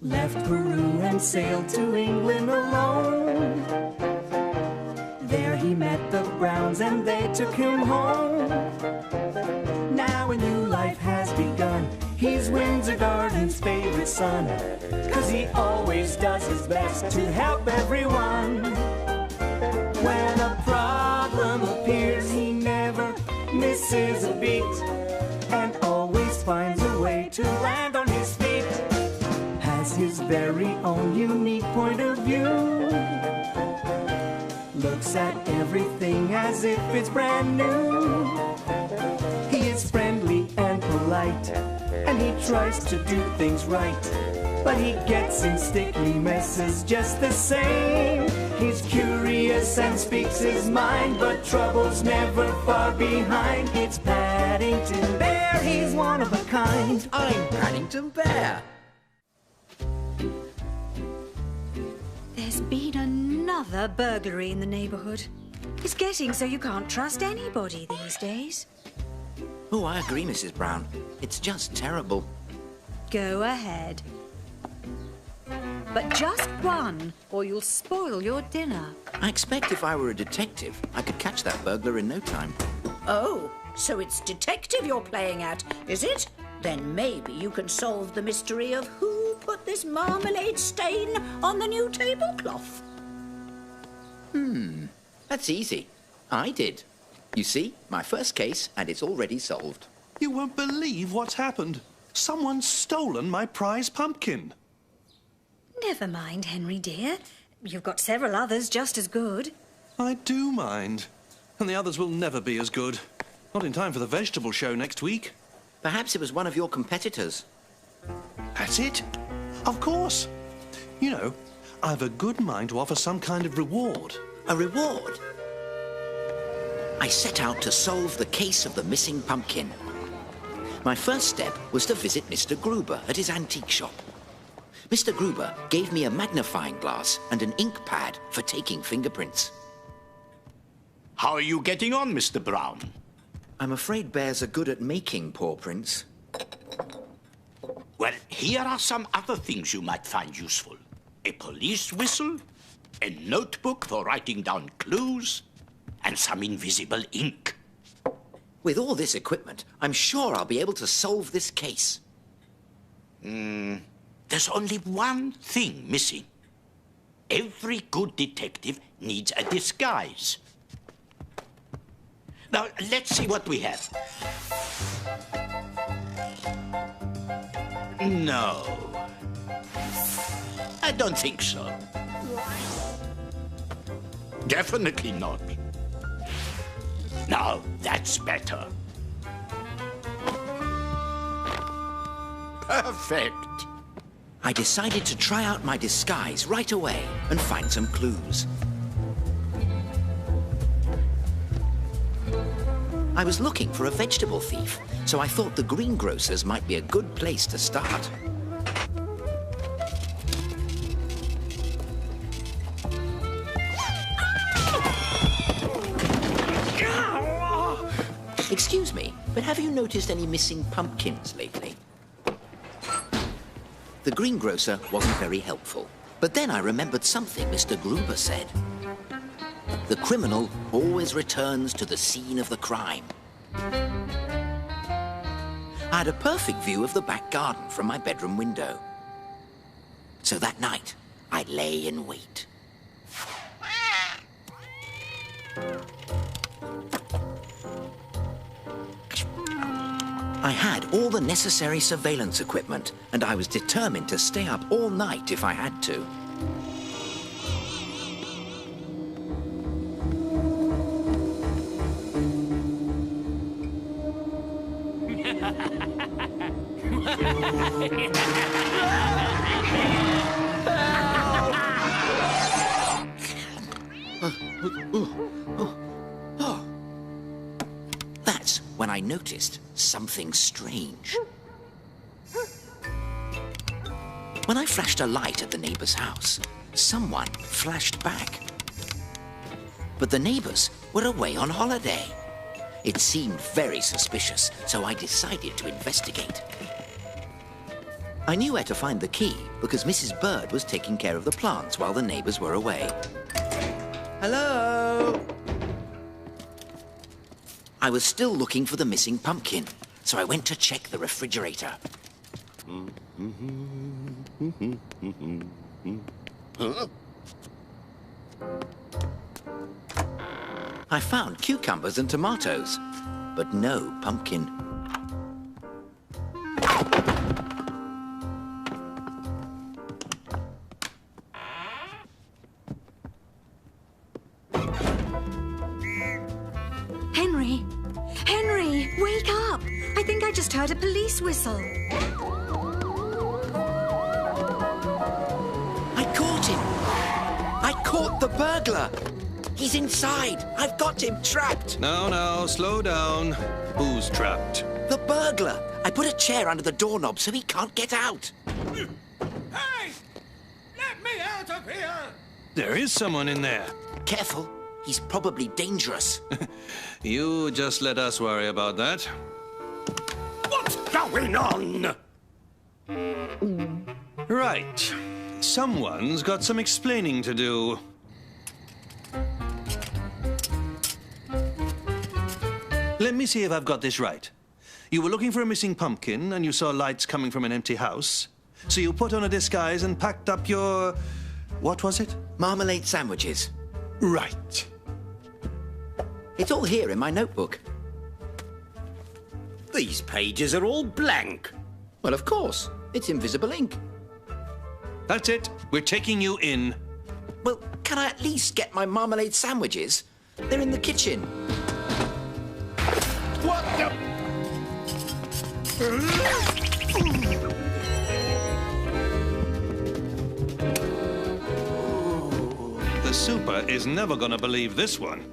left Peru and sailed to England alone. There he met the Browns and they took him home. Now a new life has begun. He's Windsor Garden's favorite son, 'cause he always does his best to help everyone. When a problem appears, he never misses a beat and always finds a way to land on his feet. Has his very own unique point of view. Looks at everything as if it's brand new. He is friendly and polite, and he tries to do things right, but he gets in sticky messes just the same. He's curious and speaks his mind, but trouble's never far behind. It's Paddington Bear, he's one of a kind. I'm Paddington Bear. There's been another burglary in the neighbourhood. It's getting so you can't trust anybody these days. Oh, I agree, Mrs. Brown. It's just terrible. Go ahead. But just one, or you'll spoil your dinner. I expect if I were a detective, I could catch that burglar in no time. Oh, so it's detective you're playing at, is it? Then maybe you can solve the mystery of who put this marmalade stain on the new tablecloth. That's easy. I did. You see, my first case, and it's already solved. You won't believe what's happened. Someone's stolen my prize pumpkin. Never mind, Henry dear. You've got several others just as good. I do mind. And the others will never be as good. Not in time for the vegetable show next week. Perhaps it was one of your competitors. That's it. Of course. You know, I've a good mind to offer some kind of reward. A reward? I set out to solve the case of the missing pumpkin. My first step was to visit Mr. Gruber at his antique shop. Mr. Gruber gave me a magnifying glass and an ink pad for taking fingerprints. How are you getting on, Mr. Brown? I'm afraid bears are good at making paw prints. Well, here are some other things you might find useful. A police whistle, a notebook for writing down clues, and some invisible ink. With all this equipment, I'm sure I'll be able to solve this case. There's only one thing missing. Every good detective needs a disguise. Now, let's see what we have. No. I don't think so. Definitely not. Now, that's better. Perfect. I decided to try out my disguise right away and find some clues. I was looking for a vegetable thief, so I thought the greengrocer's might be a good place to start. Excuse me, but have you noticed any missing pumpkins lately? The greengrocer wasn't very helpful, but then I remembered something Mr. Gruber said. The criminal always returns to the scene of the crime. I had a perfect view of the back garden from my bedroom window. So that night, I lay in wait. I had all the necessary surveillance equipment, and I was determined to stay up all night if I had to. That's when I noticed something strange. When I flashed a light at the neighbor's house, someone flashed back. But the neighbors were away on holiday. It seemed very suspicious, so I decided to investigate. I knew where to find the key because Mrs. Bird was taking care of the plants while the neighbours were away. Hello? I was still looking for the missing pumpkin, so I went to check the refrigerator. I found cucumbers and tomatoes, but no pumpkin. Henry! Henry, wake up! I think I just heard a police whistle. I caught him! I caught the burglar! He's inside! I've got him trapped! No, slow down. Who's trapped? The burglar! I put a chair under the doorknob so he can't get out. Hey! Let me out of here! There is someone in there. Careful, he's probably dangerous. You just let us worry about that. What's going on? Right. Someone's got some explaining to do. Let me see if I've got this right. You were looking for a missing pumpkin and you saw lights coming from an empty house. So you put on a disguise and packed up your... what was it? Marmalade sandwiches. Right. It's all here in my notebook. These pages are all blank. Well, of course. It's invisible ink. That's it. We're taking you in. Well, can I at least get my marmalade sandwiches? They're in the kitchen. What the... The super is never gonna believe this one.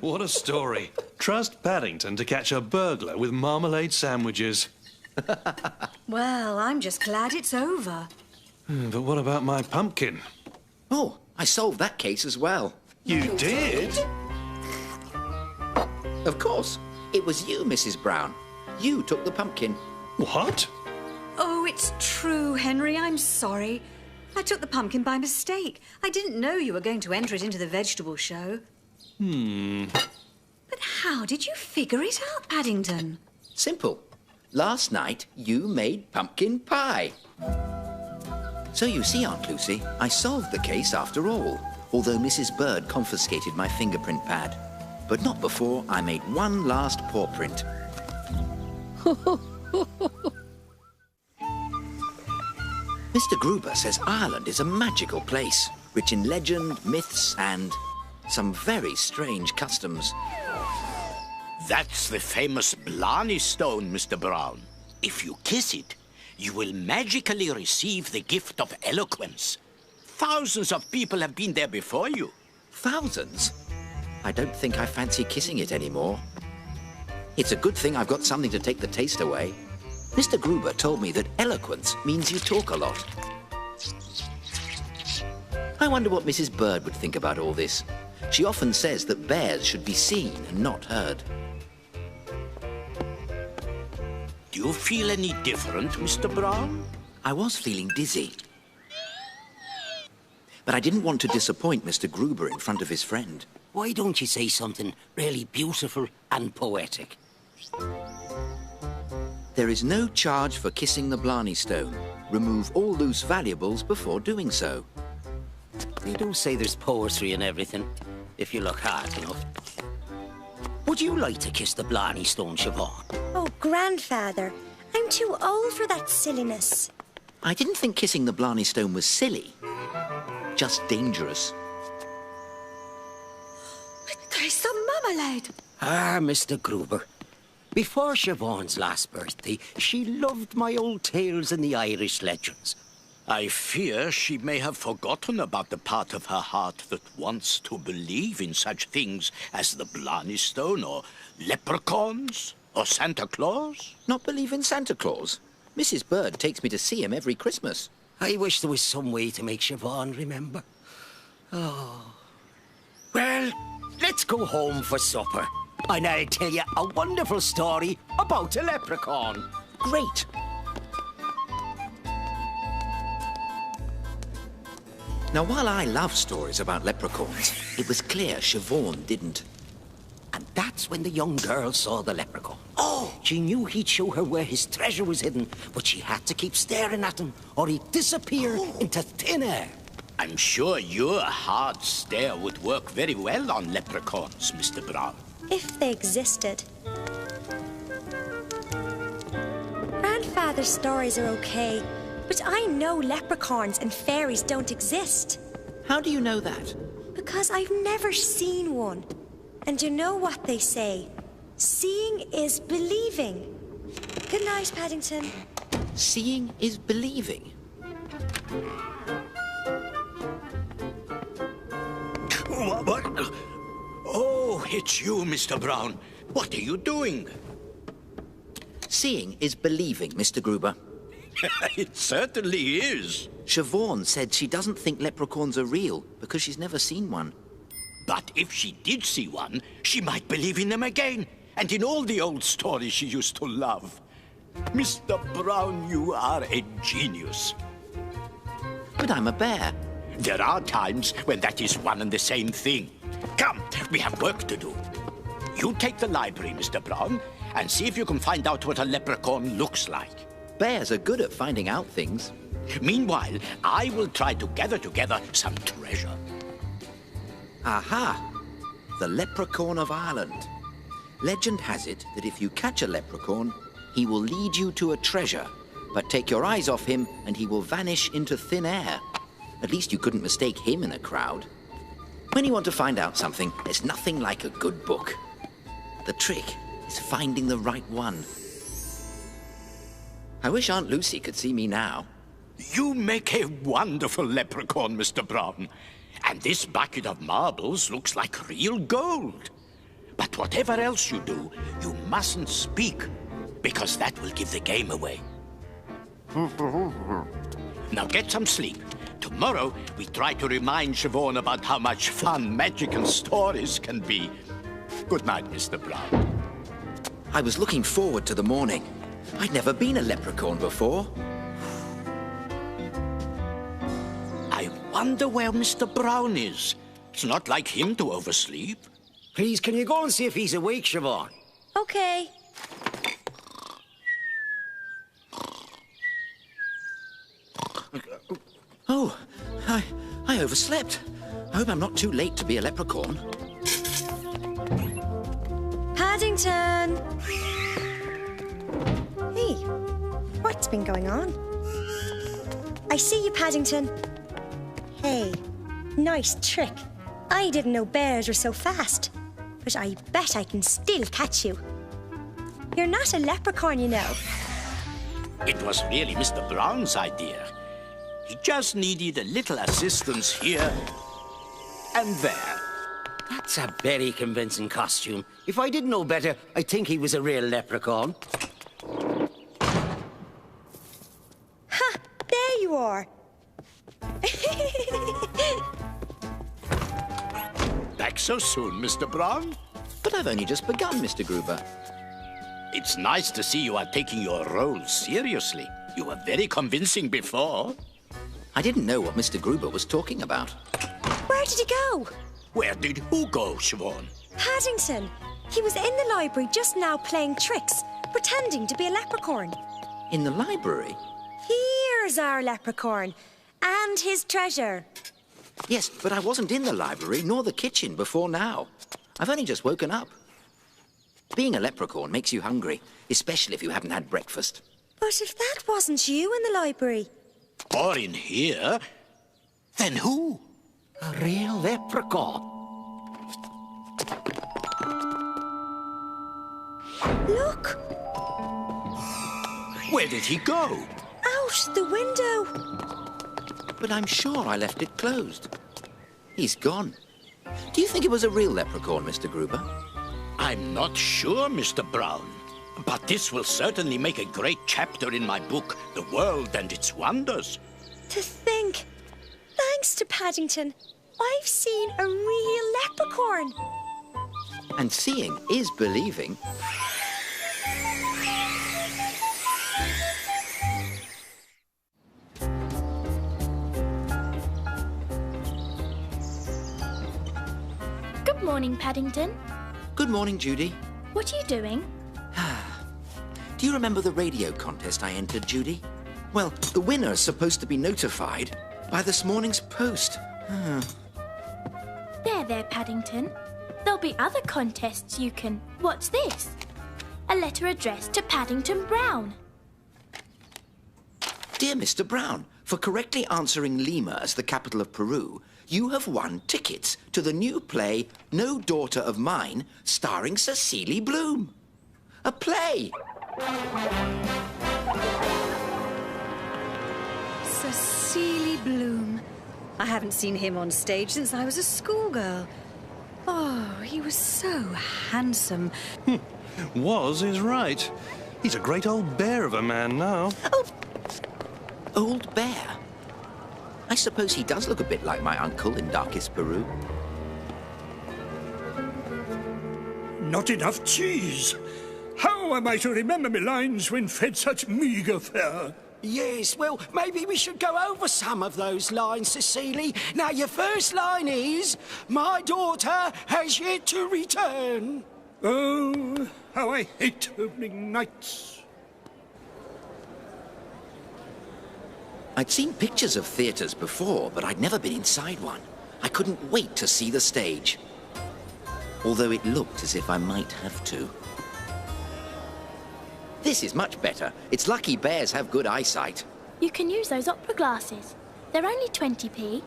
What a story. Trust Paddington to catch a burglar with marmalade sandwiches. Well, I'm just glad it's over. But what about my pumpkin? Oh, I solved that case as well. You did? Of course. It was you, Mrs. Brown. You took the pumpkin. What? Oh, it's true, Henry. I'm sorry. I took the pumpkin by mistake. I didn't know you were going to enter it into the vegetable show. But how did you figure it out, Paddington? Simple. Last night, you made pumpkin pie. So you see, Aunt Lucy, I solved the case after all, although Mrs. Bird confiscated my fingerprint pad. But not before I made one last paw print. Mr. Gruber says Ireland is a magical place, rich in legend, myths, and some very strange customs. That's the famous Blarney Stone, Mr. Brown. If you kiss it, you will magically receive the gift of eloquence. Thousands of people have been there before you. Thousands? I don't think I fancy kissing it anymore. It's a good thing I've got something to take the taste away. Mr. Gruber told me that eloquence means you talk a lot. I wonder what Mrs. Bird would think about all this. She often says that bears should be seen and not heard. Do you feel any different, Mr. Brown? I was feeling dizzy. But I didn't want to disappoint Mr. Gruber in front of his friend. Why don't you say something really beautiful and poetic? There is no charge for kissing the Blarney Stone. Remove all loose valuables before doing so. They do say there's poetry in everything, if you look hard enough. Would you like to kiss the Blarney Stone, Siobhan? Oh, Grandfather, I'm too old for that silliness. I didn't think kissing the Blarney Stone was silly. Just dangerous. There's some marmalade. Ah, Mr. Gruber. Before Siobhan's last birthday, she loved my old tales in the Irish legends. I fear she may have forgotten about the part of her heart that wants to believe in such things as the Blarney Stone or leprechauns or Santa Claus. Not believe in Santa Claus? Mrs. Bird takes me to see him every Christmas. I wish there was some way to make Siobhan remember. Oh. Well, let's go home for supper. And I'll tell you a wonderful story about a leprechaun. Great! Now, while I love stories about leprechauns, it was clear Siobhan didn't. And that's when the young girl saw the leprechaun. Oh! She knew he'd show her where his treasure was hidden, but she had to keep staring at him, or he'd disappear into thin air. I'm sure your hard stare would work very well on leprechauns, Mr. Brown. If they existed. Grandfather's stories are okay, but I know leprechauns and fairies don't exist. How do you know that? Because I've never seen one. And you know what they say? Seeing is believing. Good night, Paddington. Seeing is believing. What? Oh, it's you, Mr. Brown. What are you doing? Seeing is believing, Mr. Gruber. It certainly is. Siobhan said she doesn't think leprechauns are real because she's never seen one. But if she did see one, she might believe in them again, and in all the old stories she used to love. Mr. Brown, you are a genius. But I'm a bear. There are times when that is one and the same thing. Come, we have work to do. You take the library, Mr. Brown, and see if you can find out what a leprechaun looks like. Bears are good at finding out things. Meanwhile, I will try to gather together some treasure. Aha! The Leprechaun of Ireland. Legend has it that if you catch a leprechaun, he will lead you to a treasure. But take your eyes off him and he will vanish into thin air. At least you couldn't mistake him in a crowd. When you want to find out something, there's nothing like a good book. The trick is finding the right one. I wish Aunt Lucy could see me now. You make a wonderful leprechaun, Mr. Brown. And this bucket of marbles looks like real gold. But whatever else you do, you mustn't speak, because that will give the game away. Now get some sleep. Tomorrow, we try to remind Siobhan about how much fun magic and stories can be. Good night, Mr. Brown. I was looking forward to the morning. I'd never been a leprechaun before. I wonder where Mr. Brown is. It's not like him to oversleep. Please, can you go and see if he's awake, Siobhan? Okay. Oh, I overslept. I hope I'm not too late to be a leprechaun. Paddington! Hey, what's been going on? I see you, Paddington. Hey, nice trick. I didn't know bears were so fast, but I bet I can still catch you. You're not a leprechaun, you know. It was really Mr. Brown's idea. He just needed a little assistance here and there. That's a very convincing costume. If I didn't know better, I'd think he was a real leprechaun. Ha! There you are. Back so soon, Mr. Brown? But I've only just begun, Mr. Gruber. It's nice to see you are taking your role seriously. You were very convincing before. I didn't know what Mr. Gruber was talking about. Where did he go? Where did who go, Siobhan? Paddington. He was in the library just now playing tricks, pretending to be a leprechaun. In the library? Here's our leprechaun and his treasure. Yes, but I wasn't in the library nor the kitchen before now. I've only just woken up. Being a leprechaun makes you hungry, especially if you haven't had breakfast. But if that wasn't you in the library... Or in here, then who? A real leprechaun. Look! Where did he go? Out the window. But I'm sure I left it closed. He's gone. Do you think it was a real leprechaun, Mr. Gruber? I'm not sure, Mr. Brown. But this will certainly make a great chapter in my book, The World and Its Wonders. To think, thanks to Paddington, I've seen a real leprechaun. And seeing is believing. morning, Paddington. Good morning, Judy. What are you doing? Do you remember the radio contest I entered, Judy? Well, the winner's supposed to be notified by this morning's post. There, Paddington. There'll be other contests you can... What's this? A letter addressed to Paddington Brown. Dear Mr. Brown, for correctly answering Lima as the capital of Peru, you have won tickets to the new play No Daughter of Mine, starring Cecily Bloom. A play! Cecily Bloom. I haven't seen him on stage since I was a schoolgirl. Oh, he was so handsome. Was is right. He's a great old bear of a man now. Oh, old bear? I suppose he does look a bit like my uncle in Darkest Peru. Not enough cheese. How am I to remember my lines when fed such meagre fare? Yes, well, maybe we should go over some of those lines, Cecily. Now, your first line is, my daughter has yet to return. Oh, how I hate opening nights. I'd seen pictures of theatres before, but I'd never been inside one. I couldn't wait to see the stage. Although it looked as if I might have to. This is much better. It's lucky bears have good eyesight. You can use those opera glasses. They're only 20p.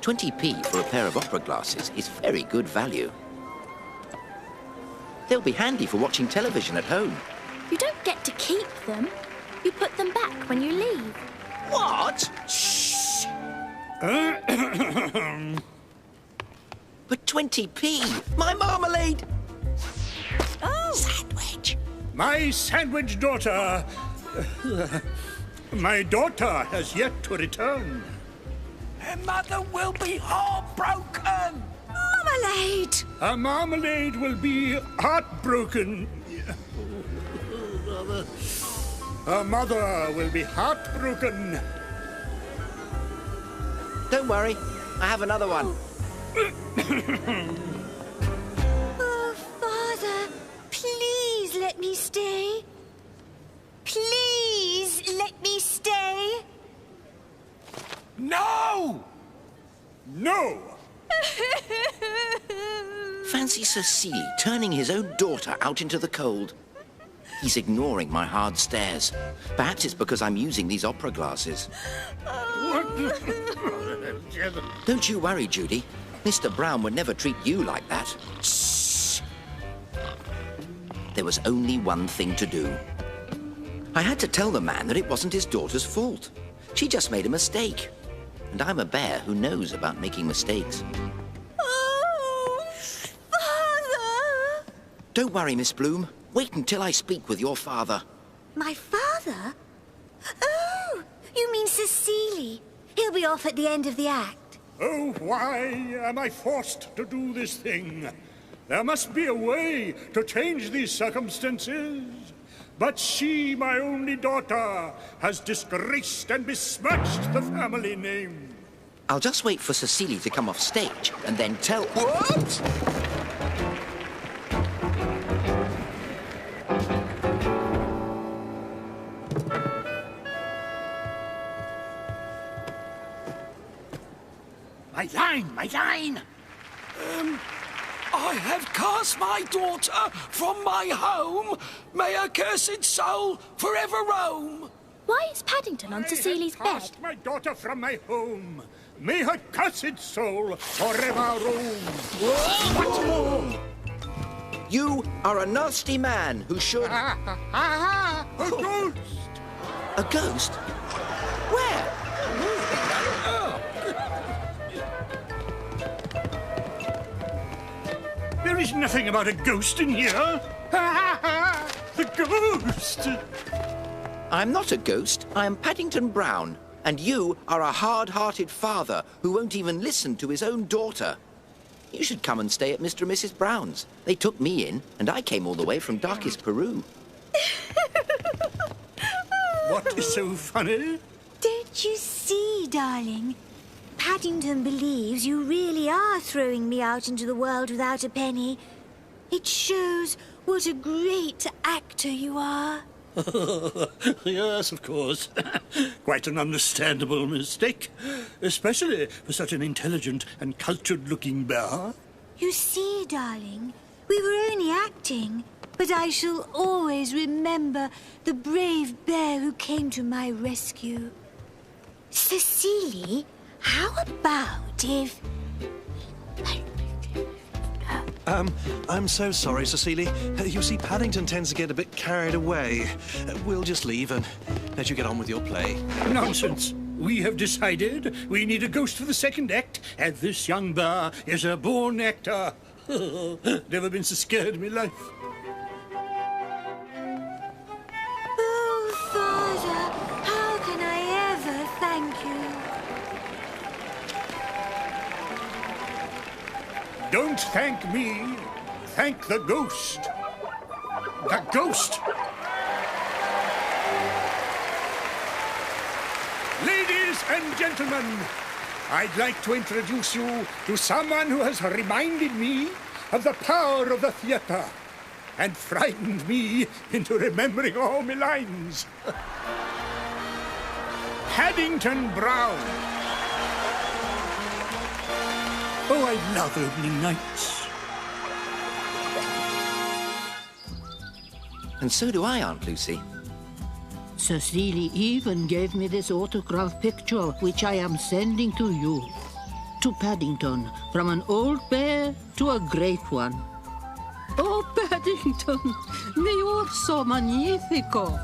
20p for a pair of opera glasses is very good value. They'll be handy for watching television at home. You don't get to keep them. You put them back when you leave. What? Shh! But 20p! My marmalade! Oh! Sandwich! My sandwich daughter... my daughter has yet to return. Her mother will be heartbroken. Marmalade! Her marmalade will be heartbroken. Her mother will be heartbroken. Don't worry, I have another one. Oh, Father, please let me stay. Please let me stay. No! No! Fancy Cecily turning his own daughter out into the cold. He's ignoring my hard stares. Perhaps it's because I'm using these opera glasses. Don't you worry, Judy. Mr. Brown would never treat you like that. Shh! There was only one thing to do. I had to tell the man that it wasn't his daughter's fault. She just made a mistake. And I'm a bear who knows about making mistakes. Oh, Father! Don't worry, Miss Bloom. Wait until I speak with your father. My father? Oh, you mean Cecily. He'll be off at the end of the act. Oh, why am I forced to do this thing? There must be a way to change these circumstances. But she, my only daughter, has disgraced and besmirched the family name. I'll just wait for Cecily to come off stage and then tell... What? My line! I have cast my daughter from my home. May her cursed soul forever roam. Why is Paddington on Cecily's I bed? have cast my daughter from my home. May her cursed soul forever roam. You are a nasty man who should... A ghost! A ghost? Where? There is nothing about a ghost in here. The ghost! I'm not a ghost. I am Paddington Brown. And you are a hard-hearted father who won't even listen to his own daughter. You should come and stay at Mr. and Mrs. Brown's. They took me in, and I came all the way from Darkest Peru. What is so funny? Don't you see, darling? Paddington believes you really are throwing me out into the world without a penny, it shows what a great actor you are. Yes, of course. Quite an understandable mistake, especially for such an intelligent and cultured-looking bear. You see, darling, we were only acting, but I shall always remember the brave bear who came to my rescue. Cecily, how about if... I'm so sorry, Cecily. You see, Paddington tends to get a bit carried away. We'll just leave and let you get on with your play. Nonsense. We have decided we need a ghost for the second act, and this young bear is a born actor. Never been so scared in my life. Oh, Father, how can I ever thank you? Don't thank me. Thank the ghost. The ghost! Ladies and gentlemen, I'd like to introduce you to someone who has reminded me of the power of the theatre and frightened me into remembering all my lines. Paddington Brown. Oh, I love opening nights. And so do I, Aunt Lucy. Cecily even gave me this autograph picture, which I am sending to you. To Paddington, from an old bear to a great one. Oh, Paddington, mi orso magnifico!